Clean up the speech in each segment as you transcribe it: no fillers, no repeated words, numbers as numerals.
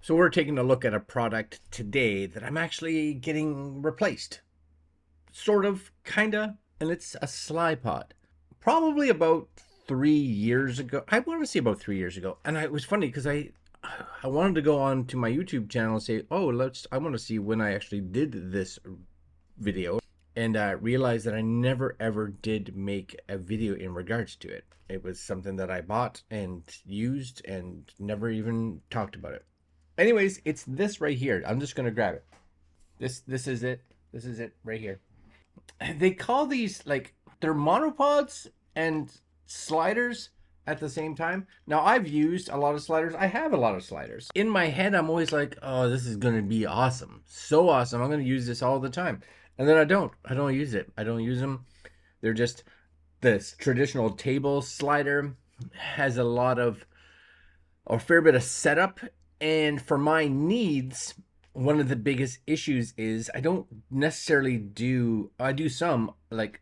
So we're taking a look at a product today that I'm actually getting replaced. Sort of, kinda, and it's a Slypod. Probably about 3 years ago. I want to say about 3 years ago. And it was funny because I wanted to go on to my YouTube channel and say, oh, I want to see when I actually did this video. And I realized that I never ever did make a video in regards to it. It was something that I bought and used and never even talked about it. Anyways, it's this right here. I'm just gonna grab it. This is it. This is it right here. They call these like they're monopods and sliders at the same time. Now I've used a lot of sliders. I have a lot of sliders. In my head, I'm always like, oh, this is gonna be awesome. So awesome. I'm gonna use this all the time. And then I don't. I don't use it. I don't use them. They're just this traditional table slider has a fair bit of setup, and for my needs, one of the biggest issues is I don't necessarily I do some like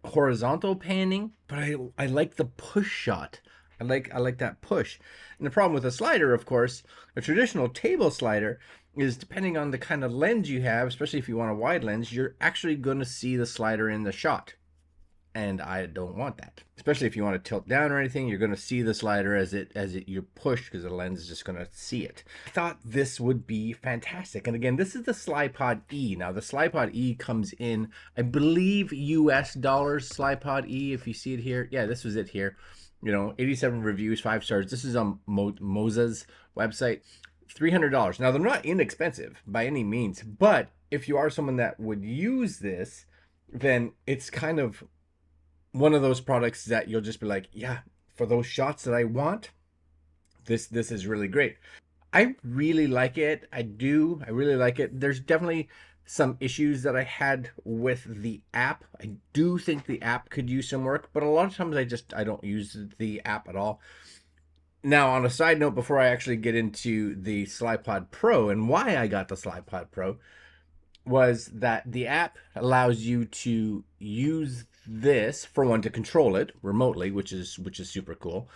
horizontal panning, but I like the push shot. I like that push. And the problem with a slider, of course, a traditional table slider is depending on the kind of lens you have, especially if you want a wide lens, you're actually going to see the slider in the shot. And I don't want that. Especially if you want to tilt down or anything, you're going to see the slider as you push because the lens is just going to see it. I thought this would be fantastic. And again, this is the Slypod E. Now the Slypod E comes in, I believe, US dollars. Slypod E, if you see it here. Yeah, this was it here. 87 reviews, 5 stars. This is on Moza's website. $300. Now they're not inexpensive by any means, but if you are someone that would use this, then it's kind of one of those products that you'll just be like, yeah, for those shots that I want, this is really great. I really like it. I really like it. There's definitely some issues that I had with the app. I do think the app could use some work, but a lot of times I don't use the app at all. Now, on a side note, before I actually get into the Slypod Pro and why I got the Slypod Pro, was that the app allows you to use this, for one, to control it remotely, which is super cool,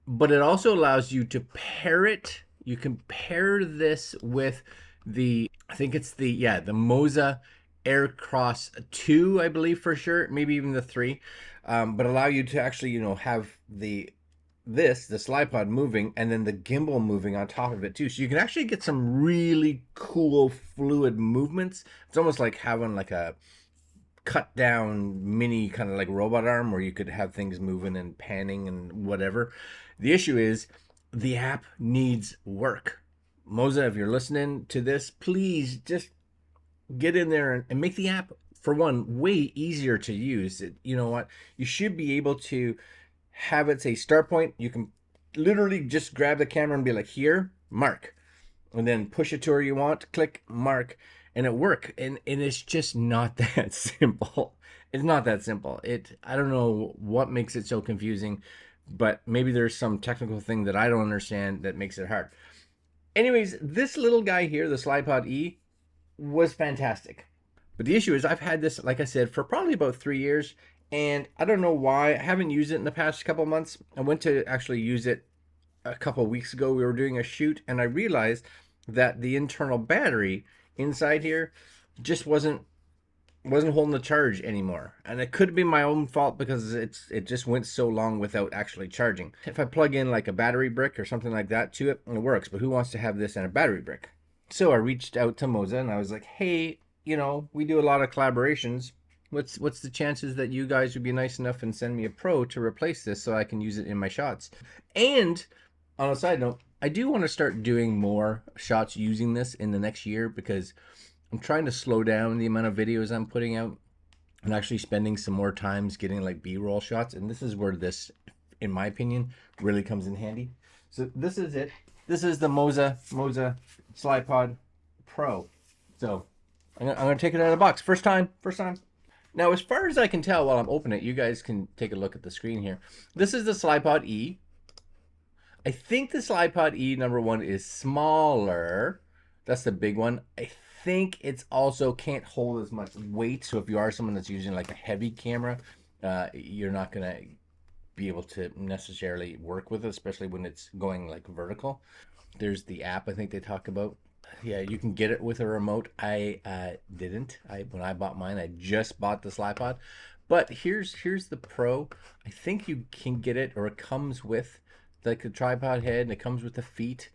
but it also allows you to pair it. You can pair this with I think it's the Moza Aircross 2, I believe, for sure, maybe even the 3, but allow you to actually have the Slypod moving and then the gimbal moving on top of it too. So you can actually get some really cool fluid movements. It's almost like having like a cut down mini kind of like robot arm where you could have things moving and panning and whatever. The issue is the app needs work. Moza, if you're listening to this, please just get in there and make the app, for one, way easier to use. You know what? You should be able to have it say start point. You can literally just grab the camera and be like, here, mark, and then push it to where you want, click, mark, and it work. And it's just not that simple. It's not that simple. I don't know what makes it so confusing, but maybe there's some technical thing that I don't understand that makes it hard. Anyways, this little guy here, the Slypod E, was fantastic. But the issue is I've had this, like I said, for probably about 3 years, and I don't know why. I haven't used it in the past couple months. I went to actually use it a couple weeks ago. We were doing a shoot, and I realized that the internal battery inside here just wasn't holding the charge anymore. And it could be my own fault because it just went so long without actually charging. If I plug in like a battery brick or something like that to it, it works. But who wants to have this and a battery brick? So I reached out to Moza and I was like, hey, we do a lot of collaborations. What's the chances that you guys would be nice enough and send me a Pro to replace this so I can use it in my shots? And on a side note, I do want to start doing more shots using this in the next year because I'm trying to slow down the amount of videos I'm putting out and actually spending some more times getting like B-roll shots. And this is where this, in my opinion, really comes in handy. So this is it. This is the Moza Slypod Pro. So I'm gonna take it out of the box. First time. Now, as far as I can tell while I'm opening it, you guys can take a look at the screen here. This is the Slypod E. I think the Slypod E #1 is smaller. That's the big one. I think it's also can't hold as much weight. So if you are someone that's using like a heavy camera, you're not gonna be able to necessarily work with it, especially when it's going like vertical. There's the app I think they talk about. Yeah, you can get it with a remote. I didn't. When I bought mine, I just bought the Slypod. But here's the Pro. I think you can get it, or it comes with like the tripod head, and it comes with the feet,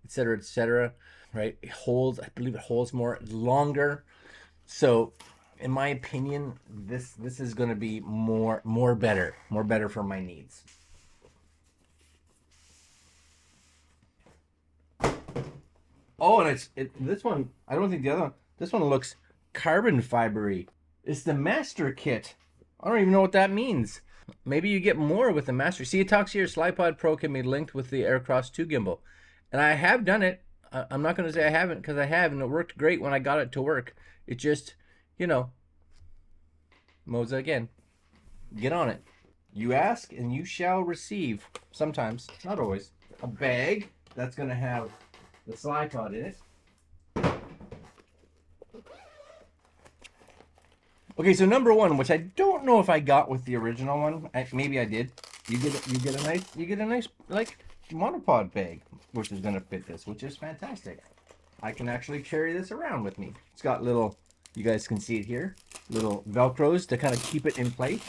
etc., etc. Right? It holds. I believe it holds more, longer. So, in my opinion, this is going to be more better for my needs. Oh, and this one. I don't think the other one. This one looks carbon fibery. It's the master kit. I don't even know what that means. Maybe you get more with the master. See, it talks here. Slypod Pro can be linked with the Aircross 2 gimbal, and I have done it. I'm not going to say I haven't, because I have, and it worked great when I got it to work. It just, you know, Moza again. Get on it. You ask and you shall receive. Sometimes, not always. A bag that's going to have the Slypod in it. Okay, so number one, which I don't know if I got with the original one, maybe I did. You get a nice like monopod bag, which is gonna fit this, which is fantastic. I can actually carry this around with me. It's got little, you guys can see it here, little Velcros to kind of keep it in place.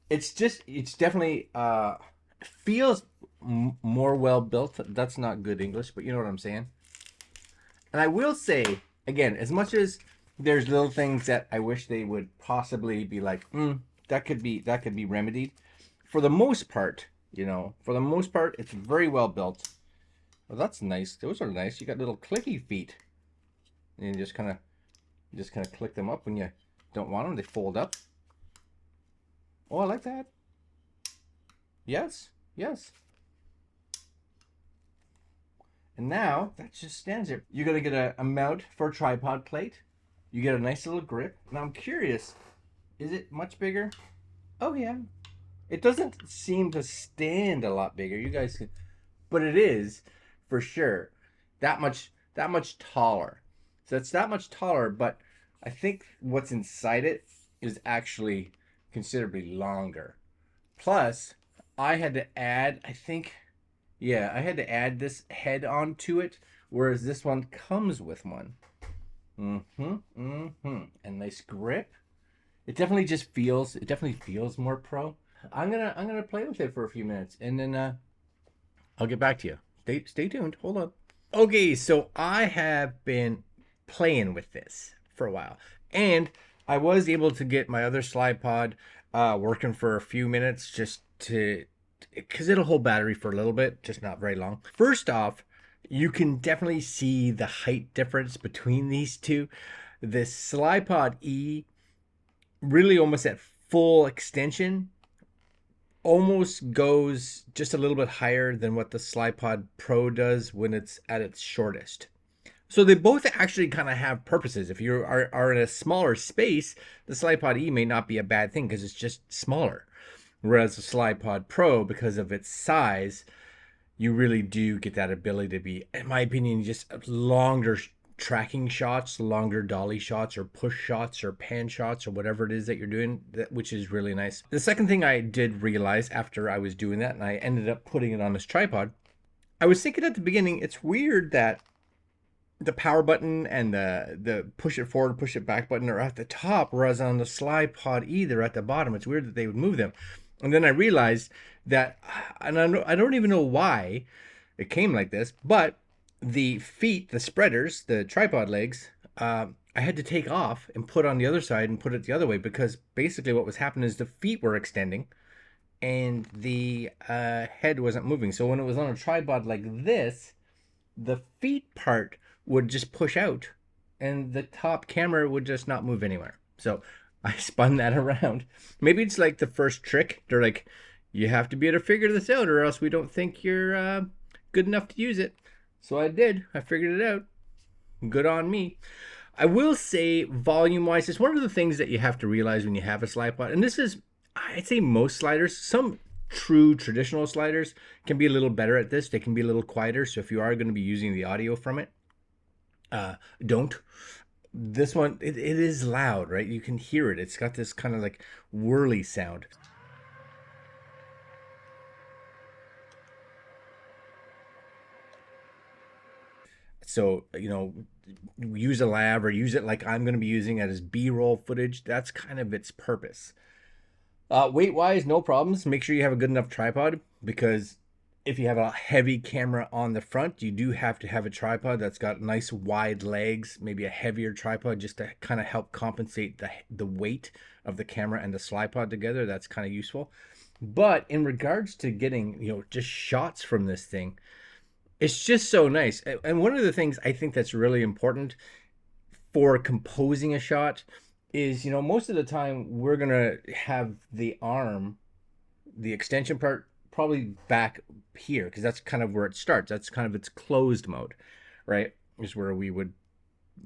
It's definitely feels more well built. That's not good English, but you know what I'm saying. And I will say again, as much as there's little things that I wish they would possibly be like, that could be remedied. For the most part, it's very well built. Well, that's nice. Those are nice. You got little clicky feet, and you just kind of click them up when you don't want them. They fold up. Oh, I like that. Yes, yes. And now that just stands there. You're gonna get a mount for a tripod plate. You get a nice little grip. Now I'm curious, is it much bigger? Oh yeah. It doesn't seem to stand a lot bigger. You guys can, but it is for sure that much taller. So it's that much taller, but I think what's inside it is actually considerably longer. Plus, I had to add, I think, yeah, I had to add this head onto it, whereas this one comes with one. And nice grip. It definitely feels more pro. I'm gonna play with it for a few minutes, and then I'll get back to you. Stay tuned. Hold on. Okay, so I have been playing with this for a while, and I was able to get my other Slypod working for a few minutes, just to, because it'll hold battery for a little bit, just not very long. First off, you can definitely see the height difference between these two. The Slypod E, really almost at full extension, almost goes just a little bit higher than what the Slypod Pro does when it's at its shortest. So they both actually kind of have purposes. If you are in a smaller space, the Slypod E may not be a bad thing because it's just smaller. Whereas the Slypod Pro, because of its size, you really do get that ability to be, in my opinion, just longer tracking shots, longer dolly shots, or push shots, or pan shots, or whatever it is that you're doing, which is really nice. The second thing I did realize after I was doing that, and I ended up putting it on this tripod, I was thinking at the beginning, it's weird that the power button and the push it forward, push it back button are at the top, whereas on the Slypod E, they're at the bottom. It's weird that they would move them. And then I realized that, and I don't even know why it came like this, but the feet, the spreaders, the tripod legs, I had to take off and put on the other side and put it the other way, because basically what was happening is the feet were extending and the head wasn't moving. So when it was on a tripod like this, the feet part would just push out and the top camera would just not move anywhere. So I spun that around. Maybe it's like the first trick. They're like, you have to be able to figure this out, or else we don't think you're good enough to use it. So I did. I figured it out. Good on me. I will say, volume-wise, it's one of the things that you have to realize when you have a Slypod. And this is, I'd say most sliders, some true traditional sliders can be a little better at this. They can be a little quieter. So if you are going to be using the audio from it, don't. This one, it is loud, right? You can hear it. It's got this kind of like whirly sound. So, you know, use a lav or use it like I'm going to be using it as B-roll footage. That's kind of its purpose. Weight wise, no problems. Make sure you have a good enough tripod, because if you have a heavy camera on the front, you do have to have a tripod that's got nice wide legs, maybe a heavier tripod just to kind of help compensate the weight of the camera and the Slypod together. That's kind of useful. But in regards to getting, you know, just shots from this thing, it's just so nice. And one of the things I think that's really important for composing a shot is, you know, most of the time we're going to have the arm, the extension part, probably back here, because that's kind of where it starts. That's kind of its closed mode, right? Is where we would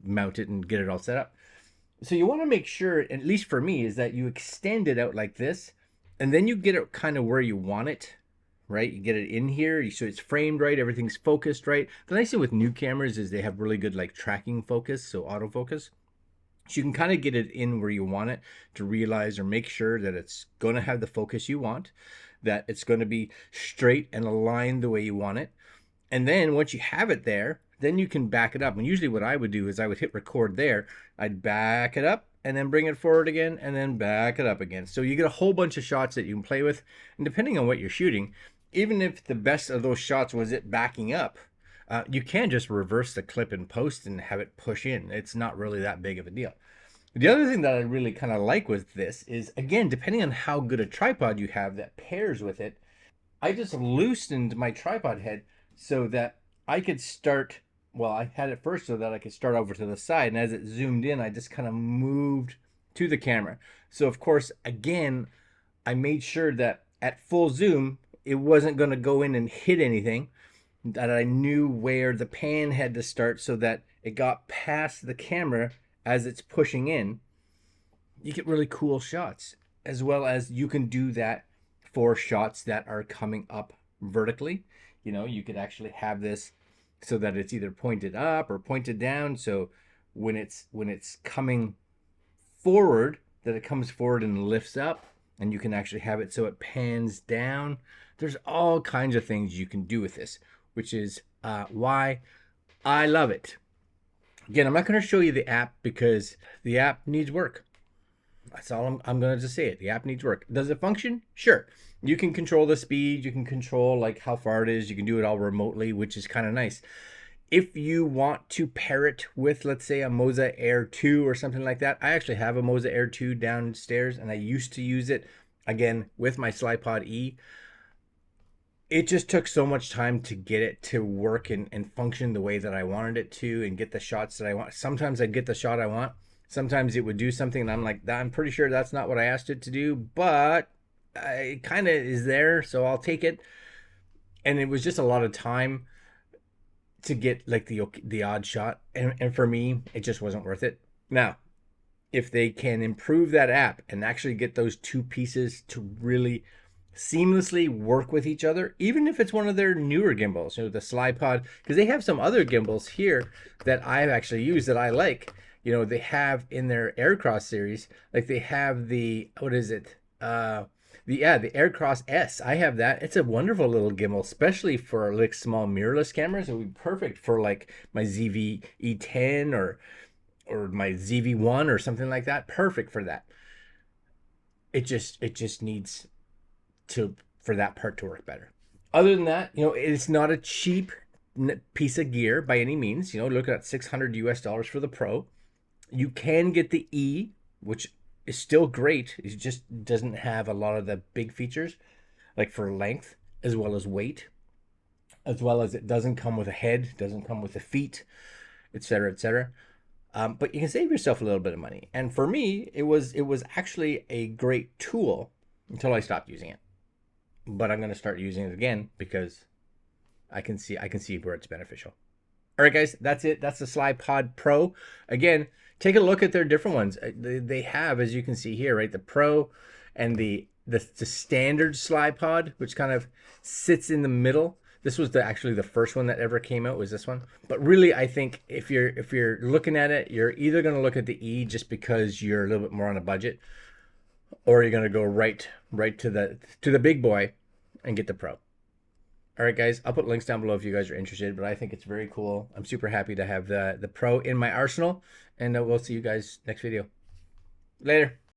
mount it and get it all set up. So you want to make sure, at least for me, is that you extend it out like this, and then you get it kind of where you want it, right? You get it in here, so it's framed right, everything's focused right. The nice thing with new cameras is they have really good like tracking focus, so autofocus. So you can kind of get it in where you want it to realize or make sure that it's going to have the focus you want, that it's going to be straight and aligned the way you want it. And then once you have it there, then you can back it up. And usually what I would do is I would hit record there. I'd back it up and then bring it forward again and then back it up again. So you get a whole bunch of shots that you can play with. And depending on what you're shooting, even if the best of those shots was it backing up, you can just reverse the clip in post and have it push in. It's not really that big of a deal. The other thing that I really kind of like with this is, again, depending on how good a tripod you have that pairs with it, I just loosened my tripod head so that I could start, well, I had it first so that I could start over to the side. And as it zoomed in, I just kind of moved to the camera. So, of course, again, I made sure that at full zoom, it wasn't going to go in and hit anything, that I knew where the pan had to start so that it got past the camera as it's pushing in. You get really cool shots, as well as you can do that for shots that are coming up vertically. You know, you could actually have this so that it's either pointed up or pointed down. So when it's coming forward, that it comes forward and lifts up, and you can actually have it so it pans down. There's all kinds of things you can do with this, which is why I love it. Again, I'm not going to show you the app because the app needs work. That's all I'm going to just say it. The app needs work. Does it function? Sure. You can control the speed. You can control like how far it is. You can do it all remotely, which is kind of nice. If you want to pair it with, let's say, a Moza Air 2 or something like that, I actually have a Moza Air 2 downstairs, and I used to use it, again, with my Slypod E. It just took so much time to get it to work and function the way that I wanted it to and get the shots that I want. Sometimes I'd get the shot I want. Sometimes it would do something and I'm like, I'm pretty sure that's not what I asked it to do, but it kind of is there, so I'll take it. And it was just a lot of time to get like the odd shot. And for me, it just wasn't worth it. Now, if they can improve that app and actually get those two pieces to really seamlessly work with each other, even if it's one of their newer gimbals, you know, the Slypod, because they have some other gimbals here that I've actually used that I like. You know, they have in their Aircross series, like they have the, what is it? The Aircross S. I have that. It's a wonderful little gimbal, especially for like small mirrorless cameras. It would be perfect for like my ZV E10 or my ZV1 or something like that. Perfect for that. It just needs for that part to work better. Other than that, you know, it's not a cheap piece of gear by any means. You know, look at $600 for the Pro. You can get the E, which is still great. It just doesn't have a lot of the big features, like for length as well as weight, as well as it doesn't come with a head, doesn't come with the feet, etc., etc. But you can save yourself a little bit of money. And for me, it was actually a great tool until I stopped using it. But I'm going to start using it again because I can see where it's beneficial. All right, guys, that's it. That's the Slypod Pro. Again, take a look at their different ones. They have, as you can see here, right, the Pro and the standard Slypod, which kind of sits in the middle. This was actually the first one that ever came out, was this one. But really, I think if you're looking at it, you're either going to look at the E just because you're a little bit more on a budget, or you're going to go right to the big boy and get the Pro. All right, guys, I'll put links down below if you guys are interested, but I think it's very cool. I'm super happy to have the Pro in my arsenal, and we'll see you guys next video. Later.